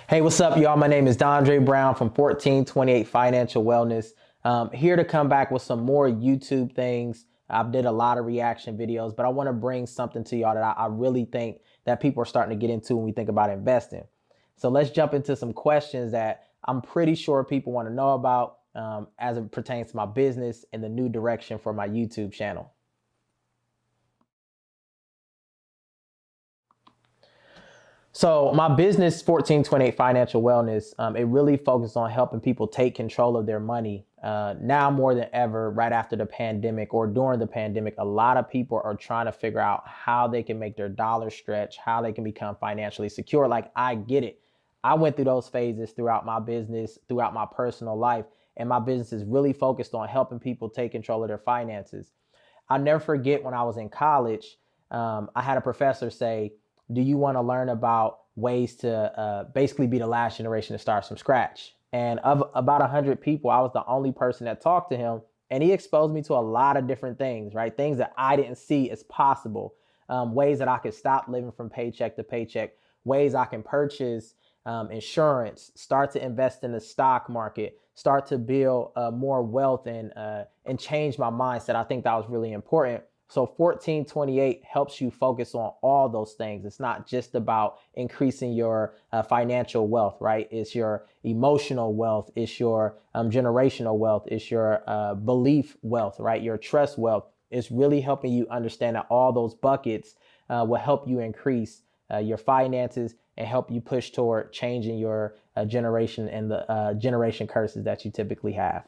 Hey, what's up, y'all? My name is Dondre Brown from 1428 Financial Wellness. Here to come back with some more YouTube things. I've did a lot of reaction videos, but I want to bring something to y'all that I really think that people are starting to get into when we think about investing. So let's jump into some questions that I'm pretty sure people want to know about as it pertains to my business and the new direction for my YouTube channel. So my business, 1428 Financial Wellness, it really focuses on helping people take control of their money. Now more than ever, right after the pandemic or during the pandemic, a lot of people are trying to figure out how they can make their dollar stretch, how they can become financially secure. Like, I get it. I went through those phases throughout my business, throughout my personal life, and my business is really focused on helping people take control of their finances. I'll never forget when I was in college, I had a professor say, do you want to learn about ways to basically be the last generation to start from scratch? And of about 100 people, I was the only person that talked to him. And he exposed me to a lot of different things, right? Things that I didn't see as possible, ways that I could stop living from paycheck to paycheck, ways I can purchase insurance, start to invest in the stock market, start to build more wealth and change my mindset. I think that was really important. So 1428 helps you focus on all those things. It's not just about increasing your financial wealth, right? It's your emotional wealth. It's your generational wealth. It's your belief wealth, right? Your trust wealth. It's really helping you understand that all those buckets will help you increase your finances and help you push toward changing your generation and the generation curses that you typically have.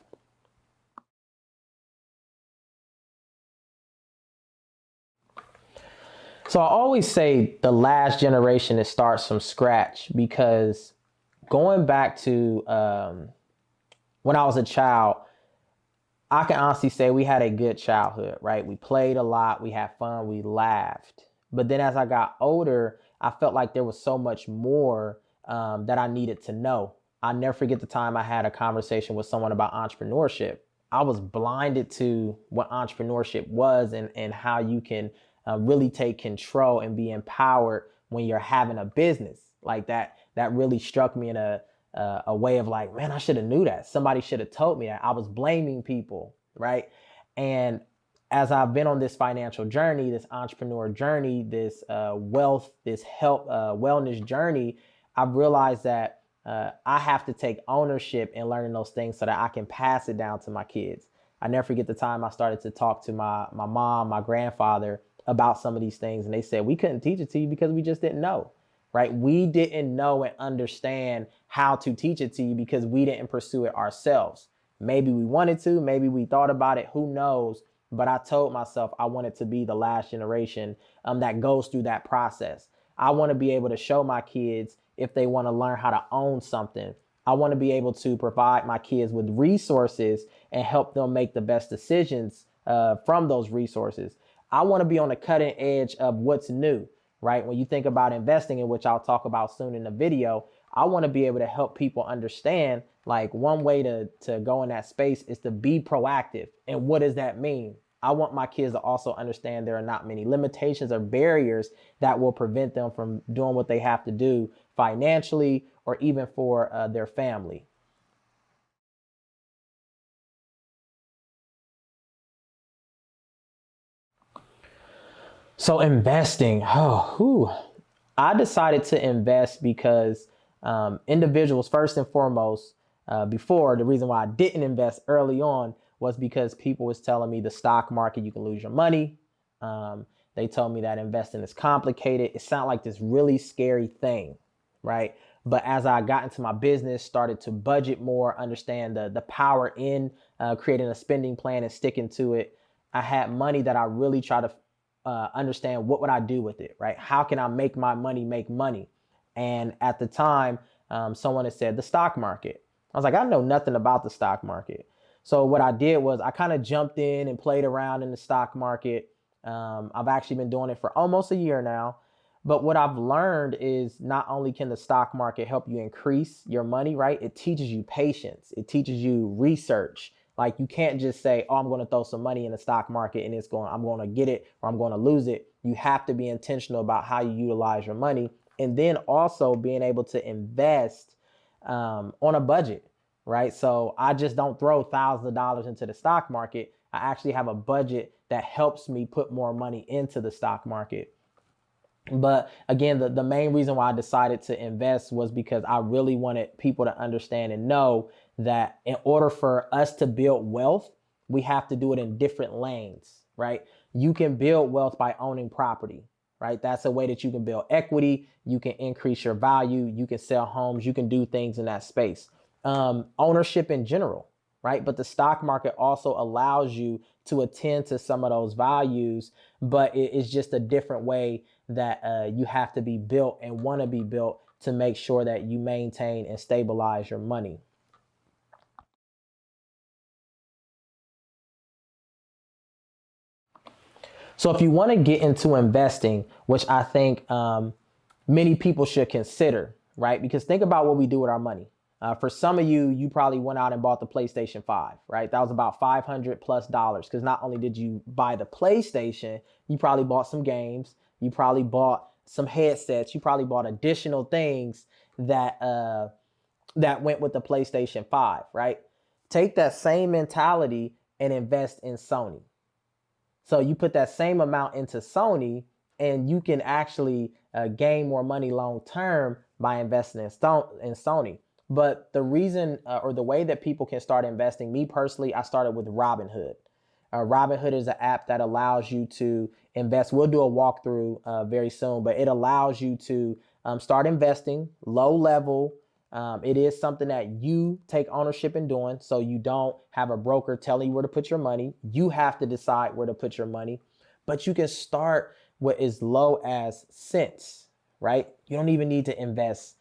So I always say the last generation, it starts from scratch, because going back to when I was a child, I can honestly say we had a good childhood, right? We played a lot, we had fun, we laughed. But then as I got older, I felt like there was so much more that I needed to know. I'll never forget the time I had a conversation with someone about entrepreneurship. I was blinded to what entrepreneurship was and how you can really take control and be empowered when you're having a business like that. That really struck me in a way of like, man, I should have knew that. Somebody should have told me that. I was blaming people, right? And as I've been on this financial journey, this entrepreneur journey, this wealth, this health, wellness journey, I've realized that I have to take ownership in learning those things so that I can pass it down to my kids. I never forget the time I started to talk to my mom, my grandfather about some of these things. And they said, we couldn't teach it to you because we just didn't know, right? We didn't know and understand how to teach it to you because we didn't pursue it ourselves. Maybe we wanted to, maybe we thought about it, who knows? But I told myself I wanted to be the last generation that goes through that process. I want to be able to show my kids if they want to learn how to own something. I want to be able to provide my kids with resources and help them make the best decisions from those resources. I want to be on the cutting edge of what's new, right? When you think about investing, in which I'll talk about soon in the video, I want to be able to help people understand, like, one way to go in that space is to be proactive. And what does that mean? I want my kids to also understand there are not many limitations or barriers that will prevent them from doing what they have to do financially or even for their family. So investing, I decided to invest because individuals, first and foremost, before, the reason why I didn't invest early on was because people was telling me the stock market, you can lose your money. They told me that investing is complicated. It sounded like this really scary thing, right? But as I got into my business, started to budget more, understand the power in creating a spending plan and sticking to it, I had money that I really try to understand what would I do with it, right? How can I make my money make money? And at the time, someone had said the stock market. I was like, I know nothing about the stock market. So what I did was I kind of jumped in and played around in the stock market. I've actually been doing it for almost a year now. But what I've learned is not only can the stock market help you increase your money, right? It teaches you patience. It teaches you research. Like, you can't just say, oh, I'm going to throw some money in the stock market and I'm going to get it or I'm going to lose it. You have to be intentional about how you utilize your money. and then also being able to invest on a budget, right? So I just don't throw thousands of dollars into the stock market. I actually have a budget that helps me put more money into the stock market. But again, the main reason why I decided to invest was because I really wanted people to understand and know that in order for us to build wealth, we have to do it in different lanes, right? You can build wealth by owning property, right? That's a way that you can build equity. You can increase your value. You can sell homes. You can do things in that space. Ownership in general, right? But the stock market also allows you to attend to some of those values, but it's just a different way that you have to be built and want to be built to make sure that you maintain and stabilize your money. So if you want to get into investing, which I think many people should consider, right? Because think about what we do with our money. For some of you, you probably went out and bought the PlayStation 5, right? That was about $500+ because not only did you buy the PlayStation, you probably bought some games, you probably bought some headsets, you probably bought additional things that went with the PlayStation 5, right? Take that same mentality and invest in Sony. So you put that same amount into Sony and you can actually gain more money long term by investing in Sony. But the reason or the way that people can start investing, me personally, I started with Robinhood. Robinhood is an app that allows you to invest. We'll do a walkthrough very soon, but it allows you to start investing low level. It is something that you take ownership in doing, so you don't have a broker telling you where to put your money. You have to decide where to put your money, but you can start with as low as cents, right? You don't even need to invest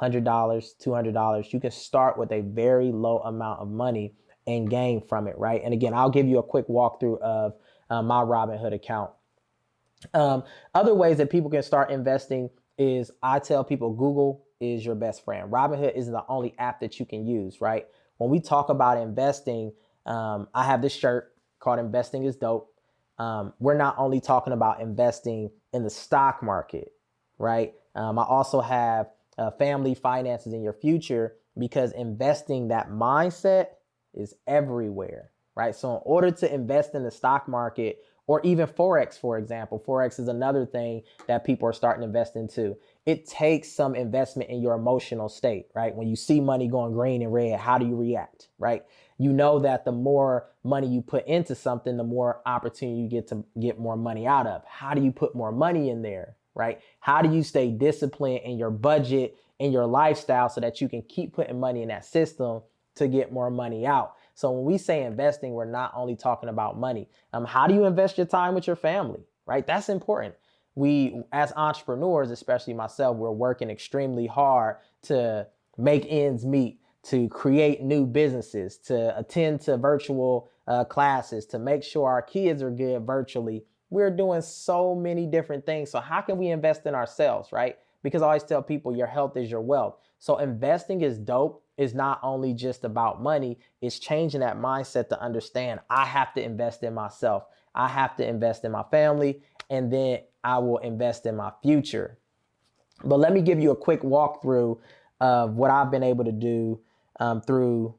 $100, $200. You can start with a very low amount of money and gain from it, right? And again, I'll give you a quick walkthrough of my Robinhood account. Other ways that people can start investing is I tell people Google is your best friend. Robinhood isn't the only app that you can use, right? When we talk about investing, I have this shirt called Investing is Dope. We're not only talking about investing in the stock market, right? I also have family finances in your future because investing that mindset is everywhere, right? So in order to invest in the stock market or even Forex, for example, Forex is another thing that people are starting to invest into. It takes some investment in your emotional state, right? When you see money going green and red, how do you react, right? You know that the more money you put into something, the more opportunity you get to get more money out of. How do you put more money in there, right? How do you stay disciplined in your budget and your lifestyle so that you can keep putting money in that system to get more money out? So when we say investing, we're not only talking about money. How do you invest your time with your family, right? That's important. We, as entrepreneurs, especially myself, we're working extremely hard to make ends meet, to create new businesses, to attend to virtual classes, to make sure our kids are good virtually. We're doing so many different things. So how can we invest in ourselves, right? Because I always tell people your health is your wealth. So investing is dope. It's not only just about money. It's changing that mindset to understand I have to invest in myself. I have to invest in my family, and then I will invest in my future. But let me give you a quick walkthrough of what I've been able to do through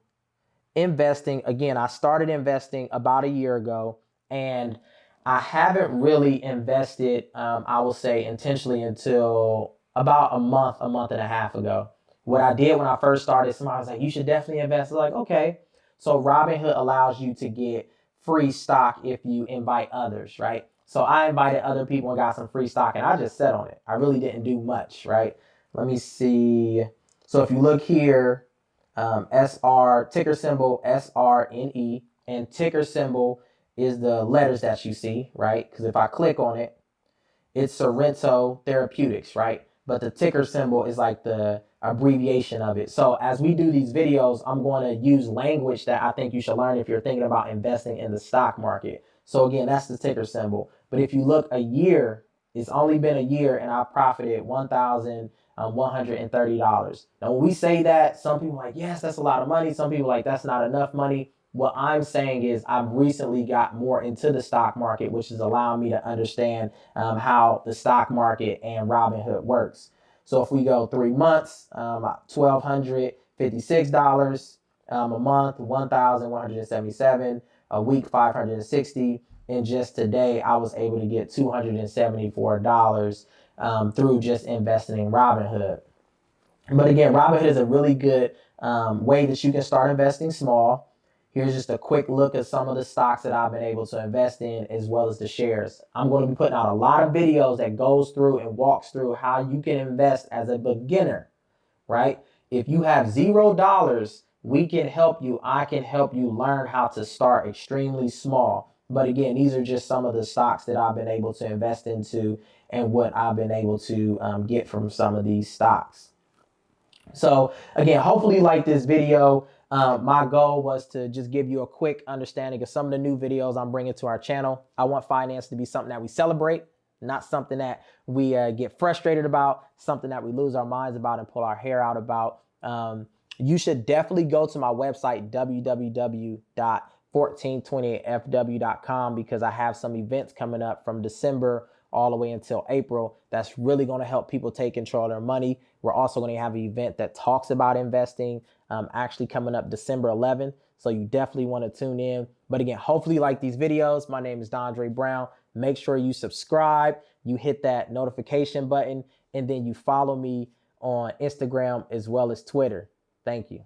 investing. Again, I started investing about a year ago, and I haven't really invested, I will say, intentionally until about a month and a half ago. What I did when I first started, somebody was like, you should definitely invest. I was like, okay. So Robinhood allows you to get free stock if you invite others, right? So I invited other people and got some free stock, and I just sat on it. I really didn't do much, right? Let me see. So if you look here, SR, ticker symbol SRNE, and ticker symbol is the letters that you see, right? Because if I click on it, it's Sorrento Therapeutics, right? But the ticker symbol is like the abbreviation of it. So as we do these videos, I'm going to use language that I think you should learn if you're thinking about investing in the stock market. So again, that's the ticker symbol. But if you look a year, it's only been a year and I profited $1,130. Now, when we say that, some people are like, yes, that's a lot of money. Some people are like, that's not enough money. What I'm saying is I've recently got more into the stock market, which is allowing me to understand how the stock market and Robinhood works. So if we go 3 months, $1,256 a month, 1,177 a week, 560. And just today, I was able to get $274 through just investing in Robinhood. But again, Robinhood is a really good way that you can start investing small. Here's just a quick look at some of the stocks that I've been able to invest in, as well as the shares. I'm going to be putting out a lot of videos that goes through and walks through how you can invest as a beginner, right? If you have $0, we can help you. I can help you learn how to start extremely small. But again, these are just some of the stocks that I've been able to invest into and what I've been able to get from some of these stocks. So again, hopefully you like this video. My goal was to just give you a quick understanding of some of the new videos I'm bringing to our channel. I want finance to be something that we celebrate, not something that we get frustrated about, something that we lose our minds about and pull our hair out about. You should definitely go to my website, www.1428fw.com, because I have some events coming up from December all the way until April that's really going to help people take control of their money. We're also going to have an event that talks about investing actually coming up December 11th. So you definitely want to tune in. But again, hopefully you like these videos. My name is Dondre Brown. Make sure you subscribe, you hit that notification button, and then you follow me on Instagram as well as Twitter. Thank you.